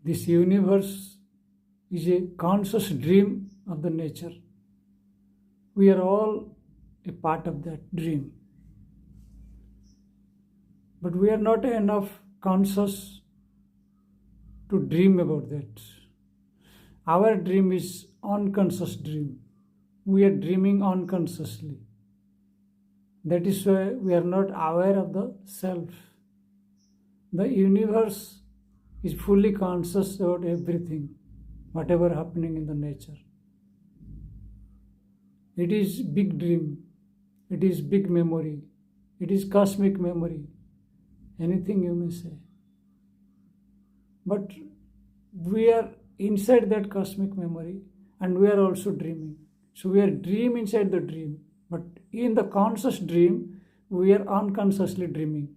This universe is a conscious dream of the nature. We are all a part of that dream. But we are not enough conscious to dream about that. Our dream is unconscious dream. We are dreaming unconsciously. That is why we are not aware of the self. The universe is fully conscious about everything, whatever happening in the nature. It is big dream. It is big memory. It is cosmic memory. Anything you may say. But we are inside that cosmic memory and we are also dreaming. So we are dream inside the dream. But in the conscious dream, we are unconsciously dreaming.